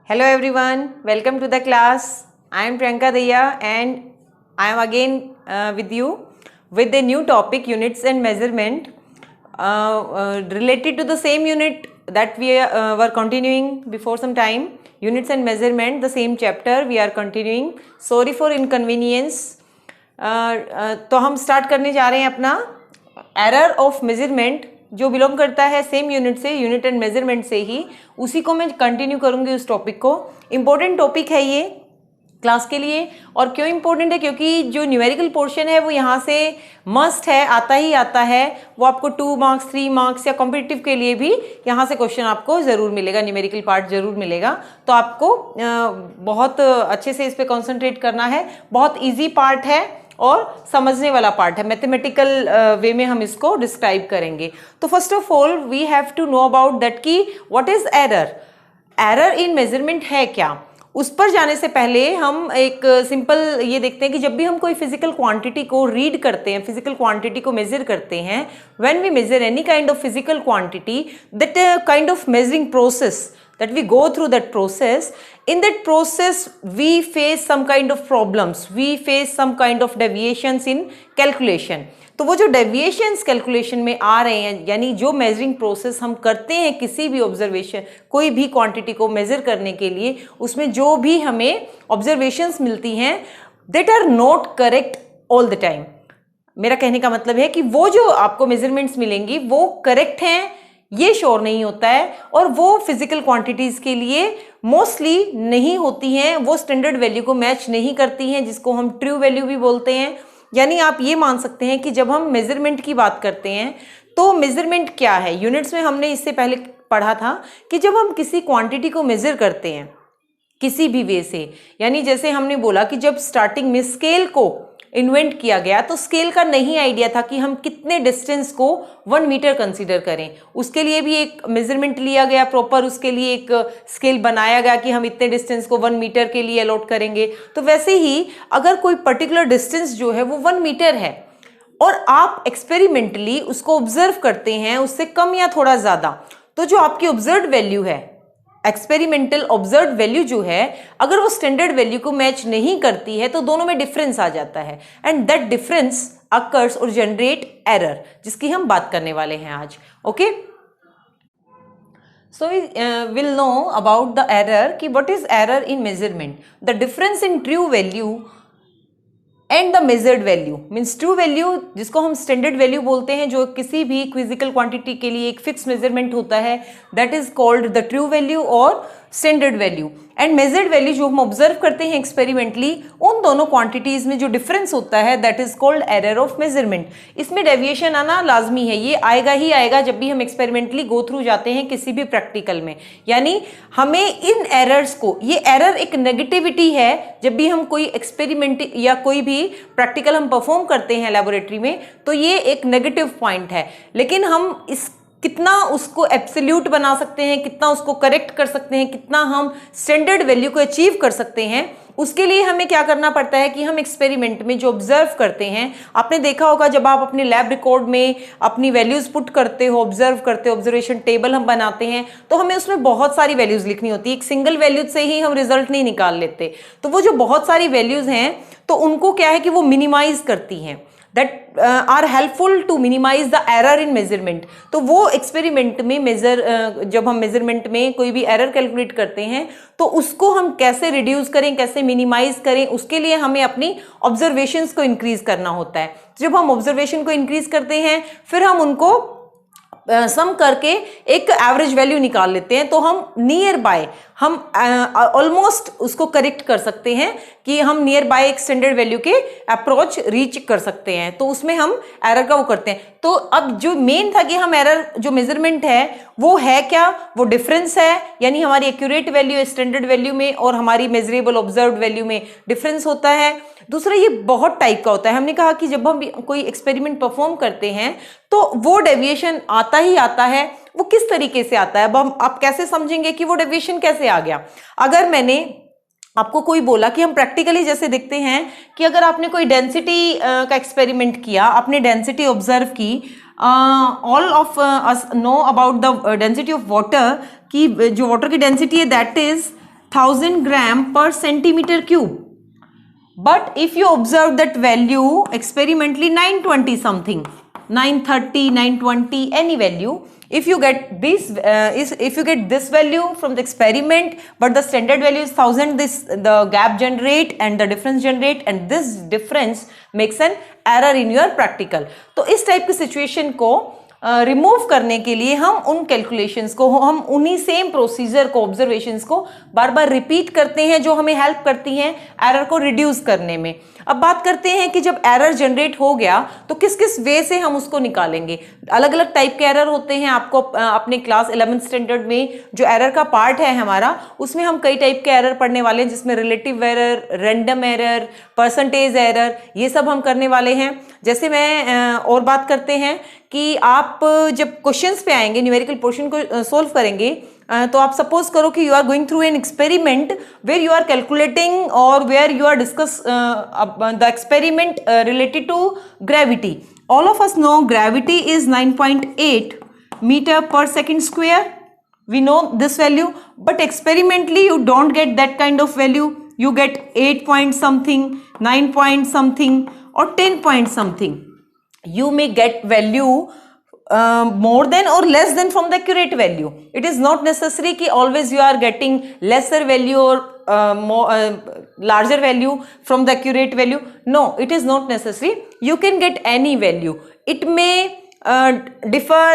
Hello everyone, welcome to the class. I am Priyanka Daya and I am again with you with a new topic, units and measurement, related to the same unit that we were continuing before some time. Units and measurement, the same chapter we are continuing. Sorry for inconvenience. तो हम start करने जा रहे हैं अपना error of measurement जो belong करता है सेम यूनिट से, यूनिट एंड मेजरमेंट से ही, उसी को मैं कंटिन्यू करूंगी उस टॉपिक को। इम्पोर्टेंट टॉपिक है ये क्लास के लिए। और क्यों इम्पोर्टेंट है? क्योंकि जो न्यूमेरिकल पोर्शन है वो यहाँ से मस्ट है, आता ही आता है। वो आपको 2 मार्क्स 3 मार्क्स या कॉम्पिटिटिव के लिए भी यहाँ से क्वेश्चन आपको ज़रूर मिलेगा, न्यूमेरिकल पार्ट ज़रूर मिलेगा। तो आपको बहुत अच्छे से इस पर कॉन्सेंट्रेट करना है। बहुत ईजी पार्ट है और समझने वाला पार्ट है। मैथमेटिकल वे में हम इसको डिस्क्राइब करेंगे। तो first of all we have to know about that कि what is error. Error in measurement है क्या, उस पर जाने से पहले हम एक सिंपल ये देखते हैं कि जब भी हम कोई फिजिकल क्वांटिटी को रीड करते हैं, फिजिकल क्वांटिटी को मेजर करते हैं, when we measure any kind of physical quantity, that kind of measuring process that we go through that process, in that process we face some kind of problems, we face some kind of deviations in calculation. तो वो जो deviations calculation में आ रहे हैं, यानी जो measuring process हम करते हैं किसी भी ऑब्जर्वेशन, कोई भी क्वांटिटी को मेजर करने के लिए, उसमें जो भी हमें ऑब्जर्वेशंस मिलती हैं that are not correct all the time. मेरा कहने का मतलब है कि वो जो आपको मेजरमेंट्स मिलेंगी वो करेक्ट हैं ये श्योर नहीं होता है, और वो फिजिकल क्वांटिटीज के लिए मोस्टली नहीं होती हैं, वो स्टैंडर्ड वैल्यू को मैच नहीं करती हैं, जिसको हम ट्रू वैल्यू भी बोलते हैं। यानी आप ये मान सकते हैं कि जब हम मेजरमेंट की बात करते हैं तो मेजरमेंट क्या है, यूनिट्स में हमने इससे पहले पढ़ा था कि जब हम किसी क्वांटिटी को मेजर करते हैं किसी भी वे से, यानी जैसे हमने बोला कि जब स्टार्टिंग में स्केल को इन्वेंट किया गया तो स्केल का नहीं आइडिया था कि हम कितने डिस्टेंस को 1 मीटर कंसीडर करें। उसके लिए भी एक मेजरमेंट लिया गया प्रॉपर, उसके लिए एक स्केल बनाया गया कि हम इतने डिस्टेंस को 1 मीटर के लिए अलॉट करेंगे। तो वैसे ही अगर कोई पर्टिकुलर डिस्टेंस जो है वो 1 मीटर है और आप एक्सपेरिमेंटली उसको ऑब्जर्व करते हैं उससे कम या थोड़ा ज़्यादा, तो जो आपकी ऑब्जर्व वैल्यू है, एक्सपेरिमेंटल ऑब्जर्व वैल्यू जो है, अगर वो स्टैंडर्ड वैल्यू को मैच नहीं करती है तो दोनों में डिफरेंस आ जाता है, एंड दैट डिफरेंस अकर्स और जनरेट एरर, जिसकी हम बात करने वाले हैं आज। Okay, so we will know about the error कि what is error in measurement, the difference in true value and the measured value. Means true value जिसको हम स्टैंडर्ड वैल्यू बोलते हैं, जो किसी भी फिजिकल क्वांटिटी के लिए एक फिक्स मेजरमेंट होता है, that is called the true value और standard value. And measured value जो हम ऑब्जर्व करते हैं एक्सपेरिमेंटली, उन दोनों क्वांटिटीज में जो डिफरेंस होता है that is called error of measurement. इसमें डेविएशन आना लाजमी है, ये आएगा ही आएगा जब भी हम एक्सपेरिमेंटली गो थ्रू जाते हैं किसी भी प्रैक्टिकल में। यानी हमें इन एरर्स को, ये एरर एक नेगेटिविटी है, जब भी हम कोई एक्सपेरिमेंट या कोई भी प्रैक्टिकल हम परफॉर्म करते हैं लेबोरेटरी में, तो ये एक नेगेटिव पॉइंट है। लेकिन हम इस कितना उसको एब्सोल्यूट बना सकते हैं, कितना उसको करेक्ट कर सकते हैं, कितना हम स्टैंडर्ड वैल्यू को अचीव कर सकते हैं, उसके लिए हमें क्या करना पड़ता है कि हम एक्सपेरिमेंट में जो ऑब्जर्व करते हैं, आपने देखा होगा जब आप अपने लैब रिकॉर्ड में अपनी वैल्यूज पुट करते हो, ऑब्जर्व करते हो, ऑब्जर्वेशन टेबल हम बनाते हैं, तो हमें उसमें बहुत सारी वैल्यूज लिखनी होती है। एक सिंगल वैल्यूज से ही हम रिजल्ट नहीं निकाल लेते। तो वो जो बहुत सारी वैल्यूज हैं तो उनको क्या है कि वो मिनिमाइज करती हैं, that are helpful to minimize the error in measurement। तो वो एक्सपेरिमेंट में जब हम मेजरमेंट में कोई भी एरर कैलकुलेट करते हैं तो उसको हम कैसे रिड्यूस करें, कैसे मिनिमाइज करें, उसके लिए हमें अपनी ऑब्जर्वेशंस को इंक्रीज करना होता है। जब हम ऑब्जर्वेशन को इंक्रीज करते हैं फिर हम उनको सम करके एक एवरेज वैल्यू निकाल लेते हैं, तो हम नियर बाय, हम ऑलमोस्ट उसको करेक्ट कर सकते हैं कि हम नियर बाय एक स्टैंडर्ड वैल्यू के अप्रोच रीच कर सकते हैं। तो उसमें हम एरर का वो करते हैं। तो अब जो मेन था कि हम एरर जो मेजरमेंट है वो है क्या, वो डिफरेंस है, यानी हमारी एक्यूरेट वैल्यू स्टैंडर्ड वैल्यू में और हमारी मेजरेबल ऑब्जर्व्ड वैल्यू में डिफरेंस होता है। दूसरा, ये बहुत टाइप का होता है। हमने कहा कि जब हम कोई एक्सपेरिमेंट परफॉर्म करते हैं तो वो डेविएशन आता ही आता है। वो किस तरीके से आता है, अब आप कैसे समझेंगे कि वो डेविएशन कैसे आ गया। अगर मैंने आपको कोई बोला कि हम प्रैक्टिकली जैसे देखते हैं कि अगर आपने कोई डेंसिटी का एक्सपेरिमेंट किया, आपने डेंसिटी ऑब्जर्व की, all of us no about the density of water, कि जो वाटर की डेंसिटी है that is 1000 gram per centimeter cube. But if you observe that value experimentally 920 something, 930, 920, any value, if you get this if you get this value from the experiment but the standard value is 1000, the gap generate and the difference generate and this difference makes an error in your practical. तो इस type की situation को remove करने के लिए हम उन calculations को, हम उन्हीं सेम प्रोसीजर को, ऑब्जर्वेशंस को बार बार रिपीट करते हैं जो हमें हेल्प करती हैं एरर को रिड्यूस करने में. अब बात करते हैं कि जब एरर जनरेट हो गया तो किस किस वे से हम उसको निकालेंगे. अलग अलग टाइप के एरर होते हैं. आपको अपने क्लास 11th स्टैंडर्ड में जो एरर का पार्ट है हमारा, उसमें हम कई टाइप के एरर पढ़ने वाले हैं, जिसमें relative error, random error, percentage error, ये सब हम करने वाले हैं. जैसे मैं और बात करते हैं कि आप जब क्वेश्चंस पे आएंगे, न्यूमेरिकल पोर्शन को सोल्व करेंगे, तो आप सपोज करो कि you are going through an experiment where you are calculating और where you are discuss the experiment related to gravity. All of us know gravity is 9.8 meter per second square. We know this value, but experimentally you don't get that kind of value. You get 8 point something, 9 point something, or 10 point something. You may get value more than or less than from the accurate value. It is not necessary कि always you are getting lesser value or larger value from the accurate value. No, it is not necessary. You can get any value. It may differ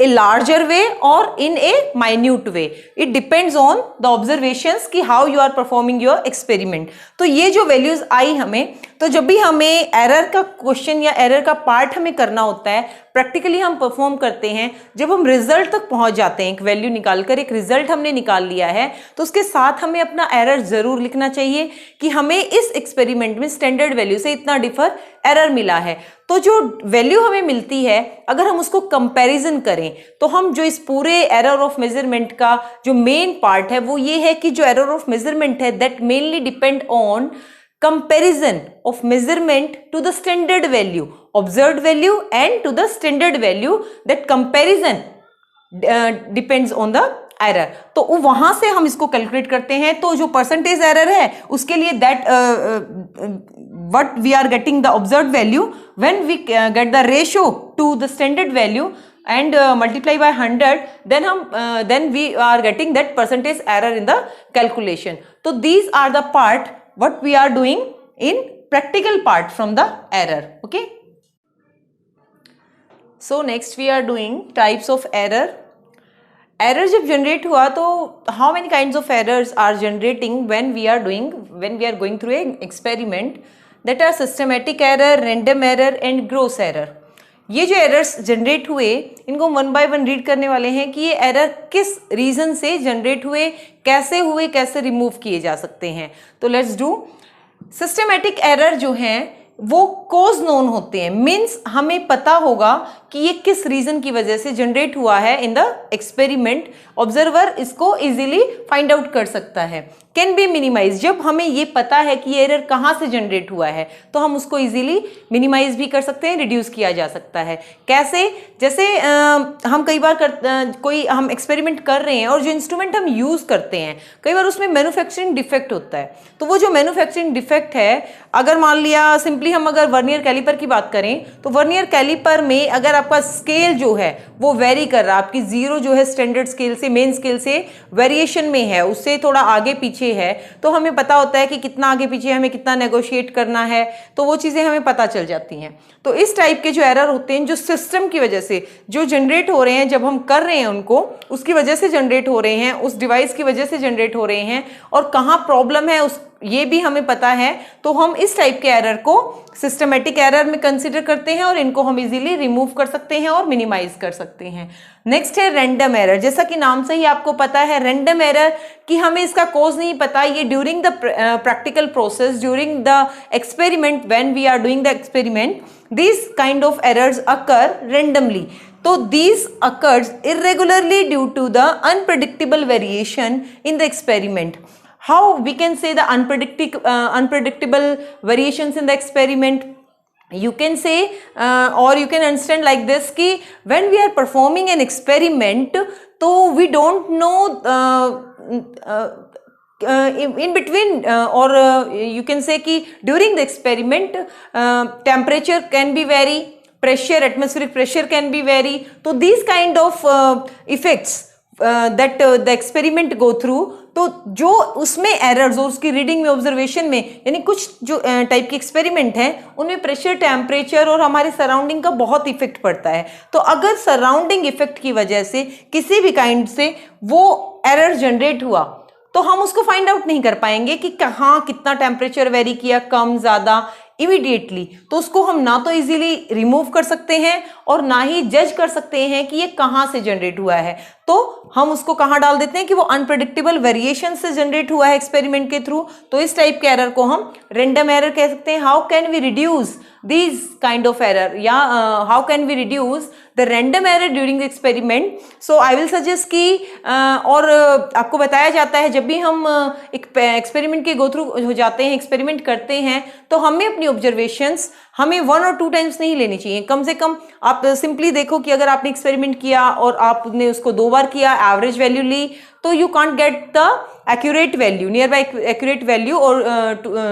a larger way or in a minute way. It depends on the observations कि how you are performing your experiment. तो ये जो values आई हमें, तो जब भी हमें error का क्वेश्चन या एरर का पार्ट हमें करना होता है, प्रैक्टिकली हम परफॉर्म करते हैं. जब हम रिजल्ट तक पहुंच जाते हैं, एक वैल्यू निकालकर एक रिजल्ट हमने निकाल लिया है, तो उसके साथ हमें अपना एरर जरूर लिखना चाहिए कि हमें इस एक्सपेरिमेंट में स्टैंडर्ड वैल्यू से इतना डिफर एरर मिला है. तो जो वैल्यू हमें मिलती है, अगर हम उसको कंपैरिजन करें, तो हम जो इस पूरे एरर ऑफ मेजरमेंट का जो मेन पार्ट है वो ये है कि जो एरर ऑफ मेजरमेंट है that mainly depend on comparison of measurement to the standard value, observed value and to the standard value. That comparison depends on the error. तो वहां से हम इसको कैलकुलेट करते हैं. तो जो परसेंटेज एरर है उसके लिए that what we are getting the observed value, when we get the ratio to the standard value and multiply by 100, then we are getting that percentage error in the calculation. So these are the part what we are doing in practical part from the error. Okay, so next we are doing types of error. Error जब generate हुआ तो how many kinds of errors are generating when we are going through an experiment? That are systematic error, random error and gross error. ये जो errors generate हुए, इनको one by one read करने वाले हैं कि ये एरर किस रीजन से जनरेट हुए, कैसे रिमूव किए जा सकते हैं. तो लेट्स डू. सिस्टमैटिक एरर जो हैं वो कोज नोन होते हैं, मीन्स हमें पता होगा कि ये किस रीजन की वजह से जनरेट हुआ है इन द एक्सपेरिमेंट. ऑब्जर्वर इसको इजीली फाइंड आउट कर सकता है. Can be minimise. जब हमें ये पता है कि ये एरर कहाँ से जनरेट हुआ है तो हम उसको इजीली मिनिमाइज भी कर सकते हैं, रिड्यूस किया जा सकता है. कैसे? जैसे हम कई बार कोई हम एक्सपेरिमेंट कर रहे हैं और जो इंस्ट्रूमेंट हम यूज करते हैं कई बार उसमें मैन्युफैक्चरिंग डिफेक्ट होता है. तो वो जो मैन्युफैक्चरिंग डिफेक्ट है, अगर मान लिया सिंपली हम अगर वर्नियर कैलिपर की बात करें, तो वर्नियर कैलिपर में अगर आपका स्केल जो है वो वेरी कर रहा है, आपकी जीरो जो है स्टैंडर्ड स्केल से, मेन स्केल से वेरिएशन में है, उससे थोड़ा आगे पीछे है, तो हमें पता होता है कि कितना आगे पीछे हमें कितना नेगोशिएट करना है, तो वो चीजें हमें पता चल जाती हैं. तो इस टाइप के जो एरर होते हैं जो सिस्टम की वजह से जो जनरेट हो रहे हैं, जब हम कर रहे हैं उनको, उसकी वजह से जनरेट हो रहे हैं, उस डिवाइस की वजह से जनरेट हो रहे हैं, और कहाँ प्रॉब्लम है उस ये भी हमें पता है, तो हम इस टाइप के एरर को सिस्टमैटिक एरर में कंसीडर करते हैं और इनको हम इजीली रिमूव कर सकते हैं और मिनिमाइज कर सकते हैं. नेक्स्ट है रैंडम एरर. जैसा कि नाम से ही आपको पता है रैंडम एरर कि हमें इसका कॉज नहीं पता. ये during the practical process, during the experiment, when we are doing the experiment, these kind of errors occur randomly. So these occurs irregularly due to the unpredictable variation in the experiment. How we can say the unpredictable variations in the experiment? You can say or you can understand like this कि when we are performing an experiment, तो we don't know in between or you can say कि during the experiment temperature can be vary, pressure, atmospheric pressure can be vary. तो these kind of effects that the experiment go through, तो जो उसमें errors और उसकी reading में, observation में, यानी कुछ जो टाइप के एक्सपेरिमेंट हैं उनमें प्रेशर, टेम्परेचर और हमारे सराउंडिंग का बहुत इफेक्ट पड़ता है। तो अगर सराउंडिंग इफेक्ट की वजह से किसी भी काइंड से वो एरर जनरेट हुआ तो हम उसको फाइंड आउट नहीं कर पाएंगे कि कहाँ कितना टेम्परेचर वेरी किया, कम ज़्यादा इमीडिएटली। तो उसको हम ना तो इजीली रिमूव कर सकते हैं और ना ही जज कर सकते हैं कि ये कहाँ से जनरेट हुआ है। तो हम उसको कहाँ डाल देते हैं कि वो अनप्रेडिक्टेबल वेरिएशन से जनरेट हुआ है एक्सपेरिमेंट के थ्रू। तो इस टाइप के एरर को हम रेंडम एरर कह सकते हैं। How can we reduce these kind of error या how can we reduce the random error during the experiment? So I will suggest कि और आपको बताया जाता है जब भी हम एक एक्सपेरिमेंट के गो थ्रू हो जाते हैं, एक्सपेरिमेंट करते हैं, तो हमें अपनी ऑब्जर्वेशंस हमें 1 और 2 टाइम्स नहीं लेनी चाहिए। कम से कम आप सिंपली देखो कि अगर आपने एक्सपेरिमेंट किया और आपने उसको 2 बार किया, एवरेज वैल्यू ली, तो you can't get the accurate value, nearby accurate value or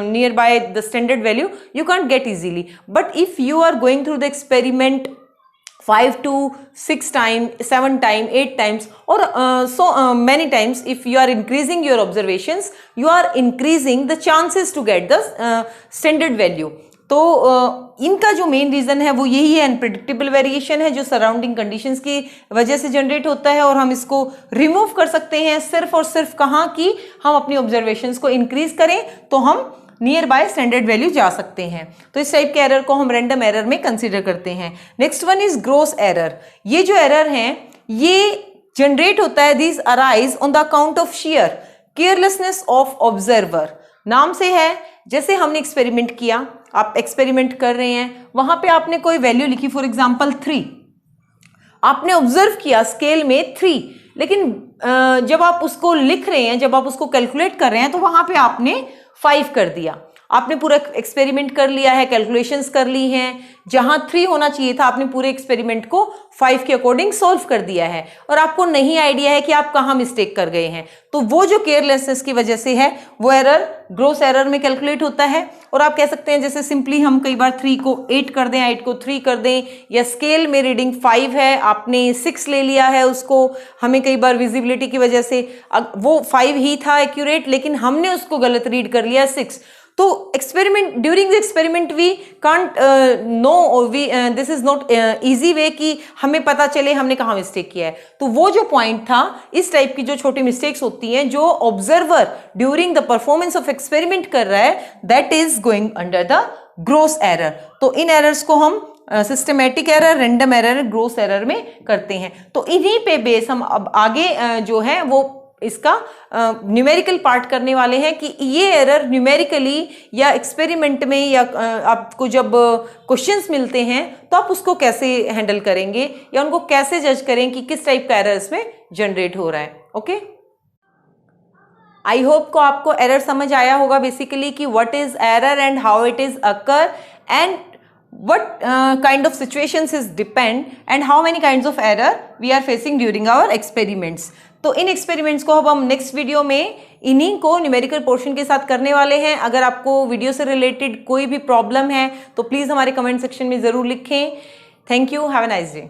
nearby the standard value you can't get easily. But if you are going through the experiment 5 to 6 times, 7 times, 8 times or so many times, if you are increasing your observations, you are increasing the chances to get the standard value. तो इनका जो main reason है वो यही है, unpredictable variation है जो surrounding conditions की वजह से जनरेट होता है। और हम इसको रिमूव कर सकते हैं सिर्फ और सिर्फ कहाँ कि हम अपनी ऑब्जर्वेशंस को इंक्रीज करें तो हम नियर बाय स्टैंडर्ड वैल्यू जा सकते हैं। तो इस टाइप के एरर को हम रैंडम एरर में कंसिडर करते हैं। Next one is gross error. ये जो एरर हैं ये जनरेट होता है, this arise on the account of shear carelessness of observer. नाम से है, जैसे हमने एक्सपेरिमेंट किया, आप एक्सपेरिमेंट कर रहे हैं, वहां पे आपने कोई वैल्यू लिखी, फॉर एग्जांपल 3, आपने ऑब्जर्व किया स्केल में 3, लेकिन जब आप उसको लिख रहे हैं, जब आप उसको कैलकुलेट कर रहे हैं तो वहां पे आपने 5 कर दिया। आपने पूरा एक्सपेरिमेंट कर लिया है, कैलकुलेशंस कर ली हैं, जहां 3 होना चाहिए था आपने पूरे एक्सपेरिमेंट को 5 के अकॉर्डिंग सॉल्व कर दिया है और आपको नहीं आइडिया है कि आप कहाँ मिस्टेक कर गए हैं। तो वो जो केयरलेसनेस की वजह से है वो एरर ग्रॉस एरर में कैलकुलेट होता है। और आप कह सकते हैं जैसे सिंपली हम कई बार 3 को 8 कर दें, 8 को 3 कर दें, या स्केल में रीडिंग 5 है, आपने 6 ले लिया है उसको, हमें कई बार विजिबिलिटी की वजह से वो 5 ही था एक्यूरेट, लेकिन हमने उसको गलत रीड कर लिया 6। तो experiment, during the experiment we can't know, we this is not easy way कि हमें पता चले हमने कहाँ मिस्टेक किया है। तो वो जो पॉइंट था, इस टाइप की जो छोटी मिस्टेक्स होती हैं जो observer during the performance of experiment कर रहा है, that is going under the gross error. तो इन एरर्स को हम systematic error, random error, gross error में करते हैं। तो इन्हीं पे बेस हम अब आगे जो है वो इसका न्यूमेरिकल पार्ट करने वाले हैं कि ये एरर न्यूमेरिकली या एक्सपेरिमेंट में या आपको जब क्वेश्चंस मिलते हैं तो आप उसको कैसे हैंडल करेंगे या उनको कैसे जज करें कि किस टाइप का एरर इसमें जनरेट हो रहा है। ओके, आई होप को आपको एरर समझ आया होगा बेसिकली कि what is error and how it is occur and what kind of situations is depend and how many kinds of error we are facing during our experiments. तो इन experiments को अब हम नेक्स्ट वीडियो में इन्हीं को numerical portion के साथ करने वाले हैं। अगर आपको वीडियो से रिलेटेड कोई भी प्रॉब्लम है तो प्लीज़ हमारे कमेंट सेक्शन में ज़रूर लिखें। Thank you, have a nice day.